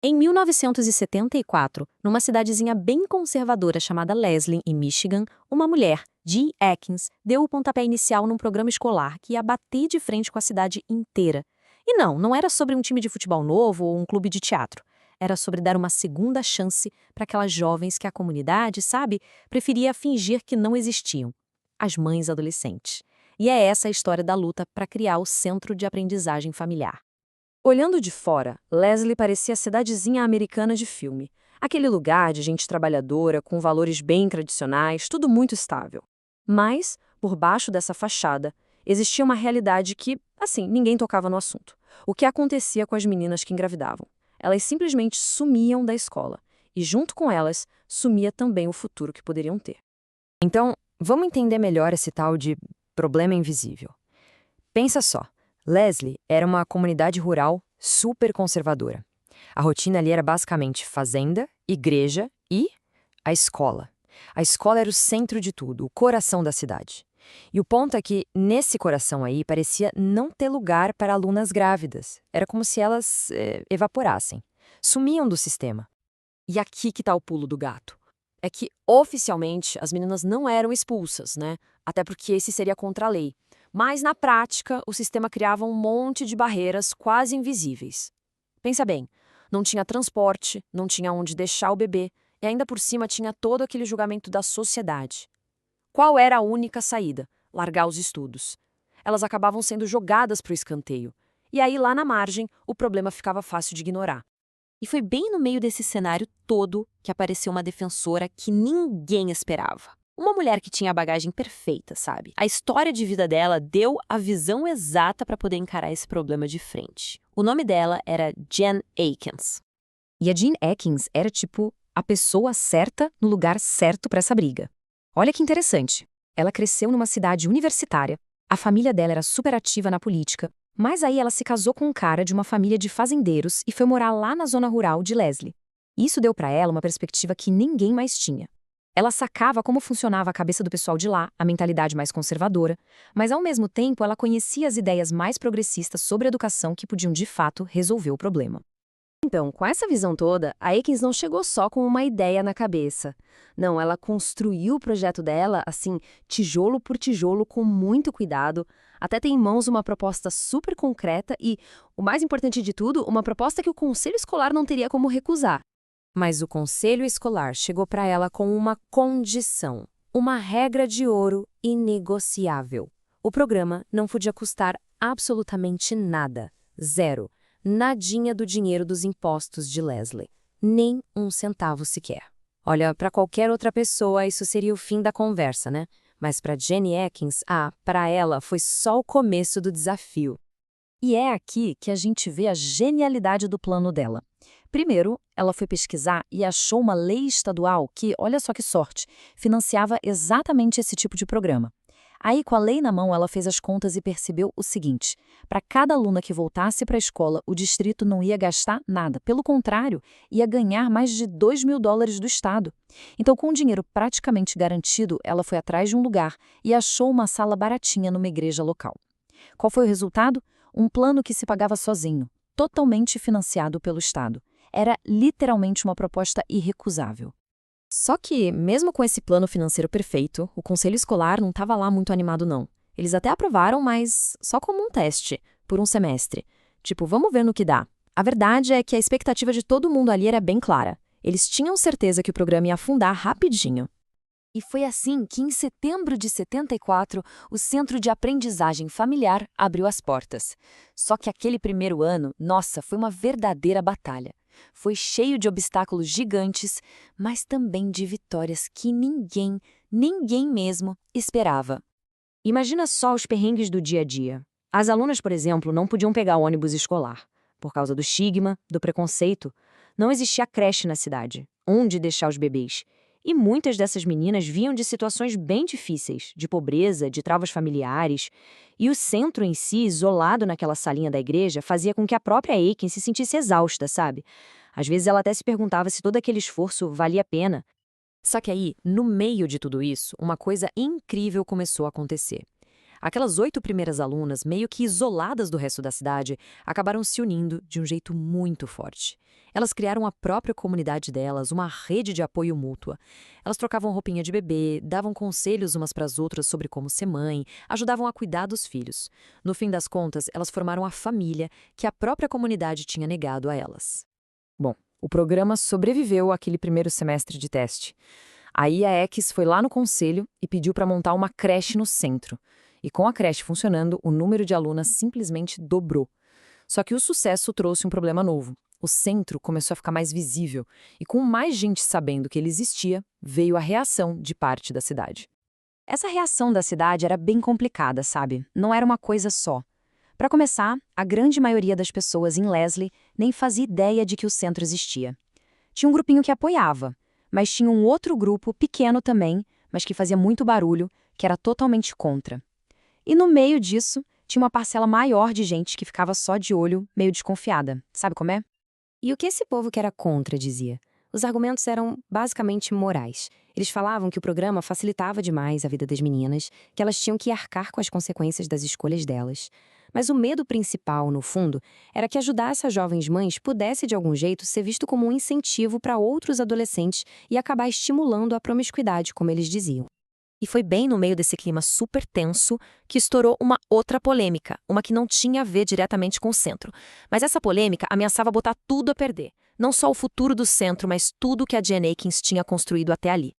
Em 1974, numa cidadezinha bem conservadora chamada Leslie, em Michigan, uma mulher, Jean Atkins, deu o pontapé inicial num programa escolar que ia bater de frente com a cidade inteira. E não era sobre um time de futebol novo ou um clube de teatro. Era sobre dar uma segunda chance para aquelas jovens que a comunidade, sabe, preferia fingir que não existiam. As mães adolescentes. E é essa a história da luta para criar o Centro de Aprendizagem Familiar. Olhando de fora, Leslie parecia a cidadezinha americana de filme. Aquele lugar de gente trabalhadora, com valores bem tradicionais, tudo muito estável. Mas, por baixo dessa fachada, existia uma realidade que, assim, ninguém tocava no assunto. O que acontecia com as meninas que engravidavam? Elas simplesmente sumiam da escola. E, junto com elas, sumia também o futuro que poderiam ter. Então, vamos entender melhor esse tal de problema invisível. Pensa só. Leslie era uma comunidade rural super conservadora. A rotina ali era basicamente fazenda, igreja e a escola. A escola era o centro de tudo, o coração da cidade. E o ponto é que, nesse coração aí, parecia não ter lugar para alunas grávidas. Era como se elas evaporassem. Sumiam do sistema. E aqui que tá o pulo do gato. É que, oficialmente, as meninas não eram expulsas, né? Até porque esse seria contra a lei. Mas, na prática, o sistema criava um monte de barreiras quase invisíveis. Pensa bem, não tinha transporte, não tinha onde deixar o bebê, e ainda por cima tinha todo aquele julgamento da sociedade. Qual era a única saída? Largar os estudos. Elas acabavam sendo jogadas para o escanteio. E aí, lá na margem, o problema ficava fácil de ignorar. E foi bem no meio desse cenário todo que apareceu uma defensora que ninguém esperava. Uma mulher que tinha a bagagem perfeita, sabe? A história de vida dela deu a visão exata para poder encarar esse problema de frente. O nome dela era Jean Atkins. E a Jean Atkins era tipo a pessoa certa no lugar certo para essa briga. Olha que interessante. Ela cresceu numa cidade universitária, a família dela era super ativa na política, mas aí ela se casou com um cara de uma família de fazendeiros e foi morar lá na zona rural de Leslie. Isso deu para ela uma perspectiva que ninguém mais tinha. Ela sacava como funcionava a cabeça do pessoal de lá, a mentalidade mais conservadora, mas ao mesmo tempo ela conhecia as ideias mais progressistas sobre educação que podiam de fato resolver o problema. Então, com essa visão toda, a Atkins não chegou só com uma ideia na cabeça. Não, ela construiu o projeto dela, assim, tijolo por tijolo, com muito cuidado, até ter em mãos uma proposta super concreta e, o mais importante de tudo, uma proposta que o conselho escolar não teria como recusar. Mas o conselho escolar chegou para ela com uma condição, uma regra de ouro inegociável. O programa não podia custar absolutamente nada, zero. Nadinha do dinheiro dos impostos de Leslie. Nem um centavo sequer. Olha, para qualquer outra pessoa isso seria o fim da conversa, né? Mas para Jenny Atkins, para ela foi só o começo do desafio. E é aqui que a gente vê a genialidade do plano dela. Primeiro, ela foi pesquisar e achou uma lei estadual que, olha só que sorte, financiava exatamente esse tipo de programa. Aí, com a lei na mão, ela fez as contas e percebeu o seguinte: para cada aluna que voltasse para a escola, o distrito não ia gastar nada. Pelo contrário, ia ganhar mais de $2.000 do Estado. Então, com o dinheiro praticamente garantido, ela foi atrás de um lugar e achou uma sala baratinha numa igreja local. Qual foi o resultado? Um plano que se pagava sozinho, totalmente financiado pelo Estado. Era literalmente uma proposta irrecusável. Só que, mesmo com esse plano financeiro perfeito, o conselho escolar não estava lá muito animado não. Eles até aprovaram, mas só como um teste, por um semestre. Tipo, vamos ver no que dá. A verdade é que a expectativa de todo mundo ali era bem clara. Eles tinham certeza que o programa ia afundar rapidinho. E foi assim que, em setembro de 74, o Centro de Aprendizagem Familiar abriu as portas. Só que aquele primeiro ano, nossa, foi uma verdadeira batalha. Foi cheio de obstáculos gigantes, mas também de vitórias que ninguém mesmo, esperava. Imagina só os perrengues do dia a dia. As alunas, por exemplo, não podiam pegar o ônibus escolar, por causa do estigma, do preconceito. Não existia creche na cidade, onde deixar os bebês. E muitas dessas meninas vinham de situações bem difíceis, de pobreza, de travas familiares. E o centro em si, isolado naquela salinha da igreja, fazia com que a própria Atkins se sentisse exausta, sabe? Às vezes ela até se perguntava se todo aquele esforço valia a pena. Só que aí, no meio de tudo isso, uma coisa incrível começou a acontecer. Aquelas 8 primeiras alunas, meio que isoladas do resto da cidade, acabaram se unindo de um jeito muito forte. Elas criaram a própria comunidade delas, uma rede de apoio mútua. Elas trocavam roupinha de bebê, davam conselhos umas para as outras sobre como ser mãe, ajudavam a cuidar dos filhos. No fim das contas, elas formaram a família que a própria comunidade tinha negado a elas. Bom, o programa sobreviveu àquele primeiro semestre de teste. Aí a Equis foi lá no conselho e pediu para montar uma creche no centro. E com a creche funcionando, o número de alunas simplesmente dobrou. Só que o sucesso trouxe um problema novo. O centro começou a ficar mais visível, e com mais gente sabendo que ele existia, veio a reação de parte da cidade. Essa reação da cidade era bem complicada, sabe? Não era uma coisa só. Para começar, a grande maioria das pessoas em Leslie nem fazia ideia de que o centro existia. Tinha um grupinho que apoiava, mas tinha um outro grupo, pequeno também, mas que fazia muito barulho, que era totalmente contra. E no meio disso, tinha uma parcela maior de gente que ficava só de olho, meio desconfiada. Sabe como é? E o que esse povo que era contra dizia? Os argumentos eram basicamente morais. Eles falavam que o programa facilitava demais a vida das meninas, que elas tinham que arcar com as consequências das escolhas delas. Mas o medo principal, no fundo, era que ajudar essas jovens mães pudesse, de algum jeito, ser visto como um incentivo para outros adolescentes e acabar estimulando a promiscuidade, como eles diziam. E foi bem no meio desse clima super tenso que estourou uma outra polêmica, uma que não tinha a ver diretamente com o centro. Mas essa polêmica ameaçava botar tudo a perder. Não só o futuro do centro, mas tudo que a Jen Akins tinha construído até ali.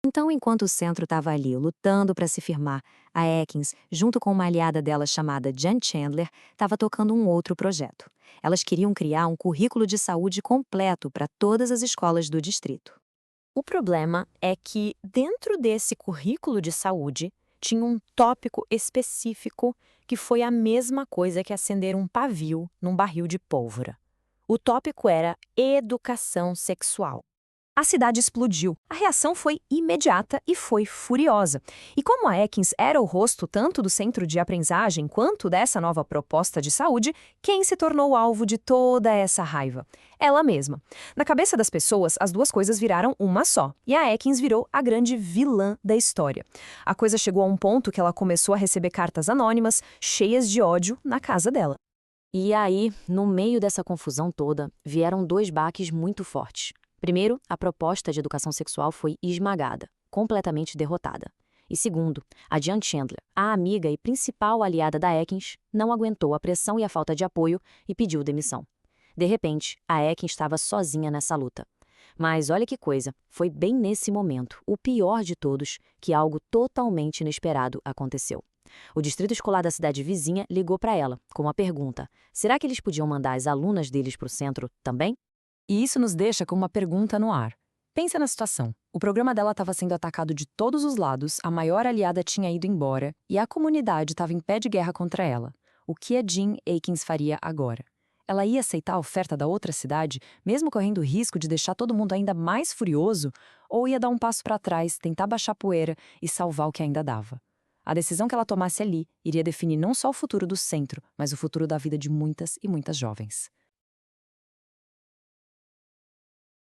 Então, enquanto o centro estava ali lutando para se firmar, a Akins, junto com uma aliada dela chamada Jen Chandler, estava tocando um outro projeto. Elas queriam criar um currículo de saúde completo para todas as escolas do distrito. O problema é que, dentro desse currículo de saúde, tinha um tópico específico que foi a mesma coisa que acender um pavio num barril de pólvora. O tópico era educação sexual. A cidade explodiu. A reação foi imediata e foi furiosa. E como a Akins era o rosto tanto do centro de aprendizagem quanto dessa nova proposta de saúde, quem se tornou alvo de toda essa raiva? Ela mesma. Na cabeça das pessoas, as duas coisas viraram uma só. E a Akins virou a grande vilã da história. A coisa chegou a um ponto que ela começou a receber cartas anônimas, cheias de ódio, na casa dela. E aí, no meio dessa confusão toda, vieram 2 baques muito fortes. Primeiro, a proposta de educação sexual foi esmagada, completamente derrotada. E segundo, a Jen Chandler, a amiga e principal aliada da Akins, não aguentou a pressão e a falta de apoio e pediu demissão. De repente, a Akins estava sozinha nessa luta. Mas olha que coisa, foi bem nesse momento, o pior de todos, que algo totalmente inesperado aconteceu. O distrito escolar da cidade vizinha ligou para ela, com uma pergunta: será que eles podiam mandar as alunas deles para o centro também? E isso nos deixa com uma pergunta no ar. Pensa na situação. O programa dela estava sendo atacado de todos os lados, a maior aliada tinha ido embora e a comunidade estava em pé de guerra contra ela. O que a Jen Akins faria agora? Ela ia aceitar a oferta da outra cidade, mesmo correndo o risco de deixar todo mundo ainda mais furioso? Ou ia dar um passo para trás, tentar baixar a poeira e salvar o que ainda dava? A decisão que ela tomasse ali iria definir não só o futuro do centro, mas o futuro da vida de muitas e muitas jovens.